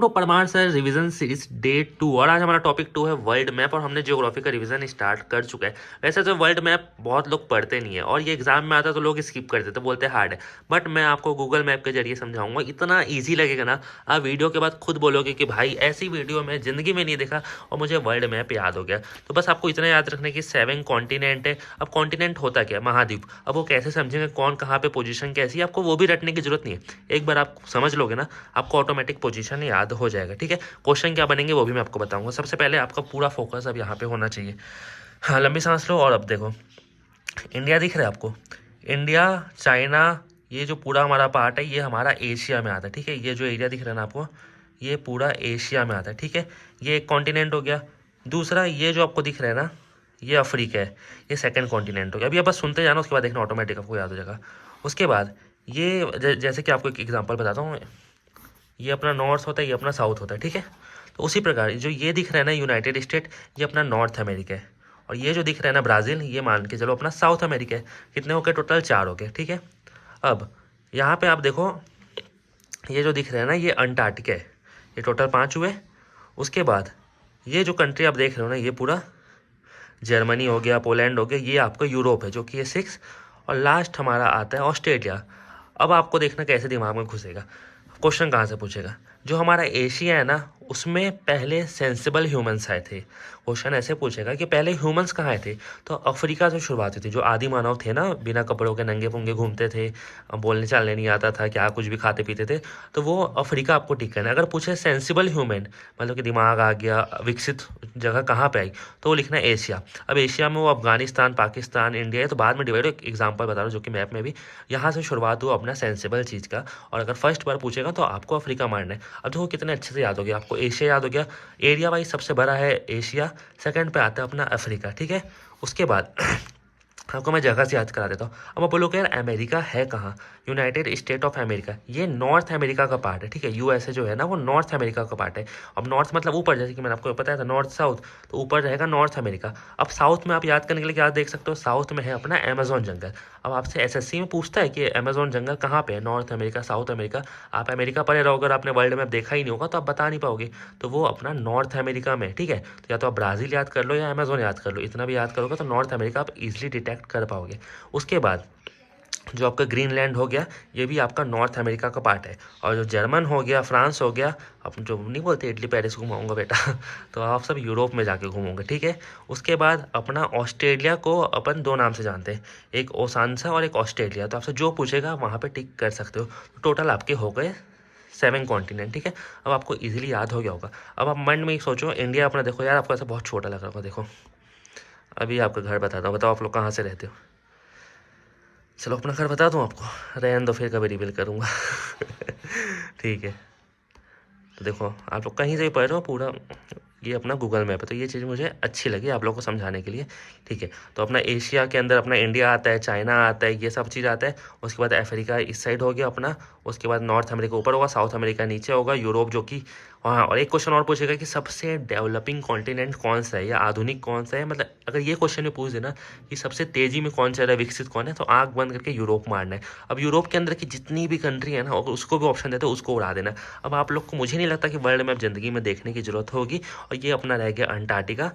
तो Parmar sir revision series day 2 और आज हमारा टॉपिक 2 है वर्ल्ड मैप और हमने ज्योग्राफी का रिवीजन स्टार्ट कर चुका है। वैसे तो वर्ल्ड मैप बहुत लोग पढ़ते नहीं है और ये एग्जाम में आता है तो लोग स्किप कर देते बोलते हैं हार्ड है, बट मैं आपको गूगल मैप के जरिए समझाऊंगा, इतना ईजी लगेगा ना। आप वीडियो के बाद खुद बोलोगे कि भाई ऐसी वीडियो मैं जिंदगी में नहीं देखा और मुझे वर्ल्ड मैप याद हो गया। तो बस आपको इतना याद रखना कि 7 कॉन्टिनेंट है। अब कॉन्टिनेंट होता क्या, महाद्वीप। अब वो कैसे समझेंगे, कौन कहाँ पे पोजीशन कैसी है, आपको वो भी रटने की जरूरत नहीं है। एक बार आप समझ लोगे ना, आपको ऑटोमेटिक पोजीशन याद हो जाएगा। ठीक है, क्वेश्चन क्या बनेंगे वो भी मैं आपको बताऊंगा। सबसे पहले आपका पूरा फोकस अब यहाँ पे होना चाहिए। हाँ, लंबी सांस लो और अब देखो, इंडिया दिख रहा है आपको। इंडिया, चाइना, ये जो पूरा हमारा पार्ट है ये हमारा एशिया में आता है। ठीक है, ये जो एरिया दिख रहा है ना आपको, ये पूरा एशिया में आता है। ठीक है, ये एक कॉन्टिनेंट हो गया। दूसरा ये जो आपको दिख रहा है ना, ये अफ्रीका है, ये सेकंड कॉन्टिनेंट हो गया। अभी आप बस सुनते जाना, उसके बाद देखना ऑटोमेटिक आपको याद हो जाएगा। उसके बाद ये जैसे कि आपको एक एग्जाम्पल बताता हूँ, ये अपना नॉर्थ होता है, ये अपना साउथ होता है। ठीक है, तो उसी प्रकार जो ये दिख रहा है ना यूनाइटेड स्टेट, ये अपना नॉर्थ अमेरिका है। और ये जो दिख रहा है ना ब्राज़ील, ये मान के चलो अपना साउथ अमेरिका है। कितने हो गए टोटल, 4 हो गए। ठीक है, अब यहाँ पे आप देखो, ये जो दिख रहा है ना ये अंटार्कटिका है, ये टोटल 5 हुए। उसके बाद ये जो कंट्री आप देख रहे हो ना, ये पूरा जर्मनी हो गया, पोलैंड हो गया, ये आपका यूरोप है जो कि ये 6। और लास्ट हमारा आता है ऑस्ट्रेलिया। अब आपको देखना कैसे दिमाग में घुसेगा, क्वेश्चन कहाँ से पूछेगा। जो हमारा एशिया है ना, उसमें पहले सेंसिबल ह्यूमंस आए थे। क्वेश्चन ऐसे पूछेगा कि पहले ह्यूमंस कहाँ आए थे, तो अफ्रीका से शुरुआत हुई थी। जो आदि मानव थे ना, बिना कपड़ों के नंगे पुंगे घूमते थे, बोलने चालने नहीं आता था, क्या कुछ भी खाते पीते थे, तो वो अफ्रीका आपको टिक करना है। अगर पूछे सेंसिबल ह्यूमन, मतलब कि दिमाग आ गया, विकसित जगह कहाँ पे आई, तो वो लिखना है एशिया। अब एशिया में वो अफगानिस्तान, पाकिस्तान, इंडिया है, तो बाद में डिवाइड। एक एग्जाम्पल बता रहा हूँ जो कि मैप में भी यहाँ से शुरुआत हुआ अपना सेंसिबल चीज़ का। और अगर फर्स्ट बार पूछेगा तो आपको अफ्रीका मारना है। अब देखो कितने अच्छे से याद हो गया आपको, एशिया याद हो गया, एरिया वाइज सबसे बड़ा है एशिया, सेकंड पे आता है अपना अफ्रीका। ठीक है, उसके बाद आपको मैं जगह से याद करा देता हूँ। अब आप बोलोगे यार अमेरिका है कहाँ, यूनाइटेड स्टेट ऑफ अमेरिका, ये नॉर्थ अमेरिका का पार्ट है। ठीक है, यूएसए जो है ना वो नॉर्थ अमेरिका का पार्ट है। अब नॉर्थ मतलब ऊपर, जैसे कि मैंने आपको बताया था नॉर्थ साउथ, तो ऊपर रहेगा नॉर्थ अमेरिका। अब साउथ में आप याद करने के लिए क्या देख सकते हो, साउथ में है अपना अमेजोन जंगल। अब आपसे एसएससी में पूछता है कि अमेजोन जंगल कहाँ पे है, नॉर्थ अमेरिका, साउथ अमेरिका। आप अमेरिका पढ़े रहोगे, अगर आपने वर्ल्ड मैप देखा ही नहीं होगा तो आप बता नहीं पाओगे, तो वो अपना नॉर्थ अमेरिका में। ठीक है, तो या तो आप ब्राज़ील याद कर लो या अमेजोन याद कर लो, इतना भी याद करोगे तो नॉर्थ अमेरिका आप इजीली डिटेक्ट कर पाओगे। उसके बाद जो आपका ग्रीनलैंड हो गया, ये भी आपका नॉर्थ अमेरिका का पार्ट है। और जो जर्मन हो गया, फ्रांस हो गया, अब जो नहीं बोलते इटली पेरिस घुमाऊंगा बेटा तो आप सब यूरोप में जाके घूमोगे। ठीक है, उसके बाद अपना ऑस्ट्रेलिया को अपन 2 नाम से जानते हैं, एक ओसांसा और एक ऑस्ट्रेलिया। तो आपसे जो पूछेगा वहाँ पे टिक कर सकते हो। तो टोटल आपके हो गए 7 कॉन्टिनेंट। ठीक है, अब आपको इजीली याद हो गया होगा। अब आप मन में ही सोचो, इंडिया अपना देखो यार, आपको ऐसा बहुत छोटा लग रहा होगा। देखो अभी आपका घर बताता हूँ, बताओ आप लोग कहाँ से रहते हो। चलो अपना घर बता दूँ आपको, रहने दो फिर कभी रिवील करूँगा ठीक है, तो देखो आप लोग कहीं से भी पढ़ रहे हो, पूरा ये अपना गूगल मैप है, तो ये चीज़ मुझे अच्छी लगी आप लोगों को समझाने के लिए। ठीक है, तो अपना एशिया के अंदर अपना इंडिया आता है, चाइना आता है, ये सब चीज़ आता है। उसके बाद अफ्रीका इस साइड हो गया अपना। उसके बाद नॉर्थ अमेरिका ऊपर होगा, साउथ अमेरिका नीचे होगा, यूरोप जो कि। हाँ, और एक क्वेश्चन और पूछेगा कि सबसे डेवलपिंग कॉन्टिनेंट कौन सा है या आधुनिक कौन सा है। मतलब अगर ये क्वेश्चन में पूछ देना कि सबसे तेज़ी में कौन चल रहा है, विकसित कौन है, तो आँख बंद करके यूरोप मारना है। अब यूरोप के अंदर की जितनी भी कंट्री है ना, अगर उसको भी ऑप्शन देते हो उसको उड़ा देना। अब आप लोग को, मुझे नहीं लगता कि वर्ल्ड मैप ज़िंदगी में देखने की ज़रूरत होगी। और ये अपना रह गया अंटार्कटिका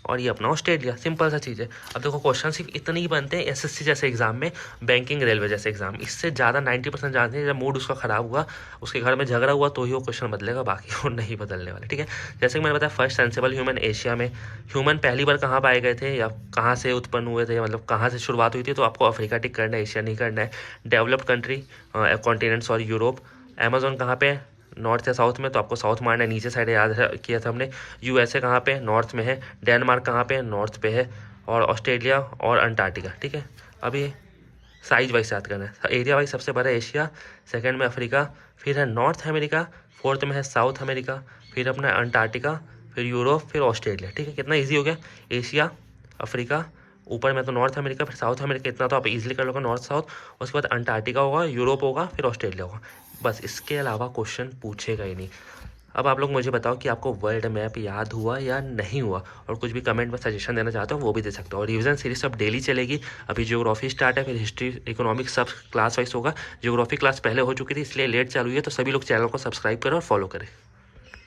और ये अपना ऑस्ट्रेलिया, सिंपल सा चीज़ है। अब देखो क्वेश्चन सिर्फ इतने ही बनते हैं एसएससी जैसे एग्जाम में, बैंकिंग रेलवे जैसे एग्जाम, इससे ज़्यादा 90% जानते हैं। जब मूड उसका ख़राब हुआ, उसके घर में झगड़ा हुआ, तो ही वो क्वेश्चन बदलेगा, बाकी वो नहीं बदलने वाले। ठीक है, जैसे कि मैंने बताया फर्स्ट सेंसिबल ह्यूमन एशिया में। ह्यूमन पहली बार कहाँ पाए गए थे या कहाँ से उत्पन्न हुए थे, मतलब कहाँ से शुरुआत हुई थी, तो आपको अफ्रीका टिक करना है, एशिया नहीं करना है। Developed country continent sorry Europe. Amazon कहाँ पे, नॉर्थ या साउथ में, तो आपको साउथ मारना है, नीचे साइड याद किया था हमने। यूएसए कहाँ पे, नॉर्थ में है। डेनमार्क कहाँ पे, नॉर्थ पे है। और ऑस्ट्रेलिया और अंटार्कटिका। ठीक है, अभी साइज वाइज याद करना है। एरिया वाइज सबसे बड़ा एशिया, सेकंड में अफ्रीका, फिर है नॉर्थ अमेरिका, फोर्थ में है साउथ अमेरिका, फिर अपना अंटार्कटिका, फिर यूरोप, फिर ऑस्ट्रेलिया। ठीक है, कितना ईजी हो गया, एशिया, अफ्रीका, ऊपर में तो नॉर्थ अमेरिका, फिर साउथ अमेरिका, इतना तो आप इजीली कर लोगे, नॉर्थ साउथ। उसके बाद अंटार्कटिका होगा, यूरोप होगा, फिर ऑस्ट्रेलिया होगा। बस इसके अलावा क्वेश्चन पूछेगा ही नहीं। अब आप लोग मुझे बताओ कि आपको वर्ल्ड मैप याद हुआ या नहीं हुआ, और कुछ भी कमेंट में सजेशन देना चाहते हो वो भी दे सकते हो। और रिवीजन सीरीज अब डेली चलेगी। अभी ज्योग्राफी स्टार्ट है, फिर हिस्ट्री इकोनॉमिक्स सब क्लास वाइज होगा। ज्योग्राफी क्लास पहले हो चुकी थी इसलिए लेट चालू हुई है, तो सभी लोग चैनल को सब्सक्राइब करें और फॉलो करें।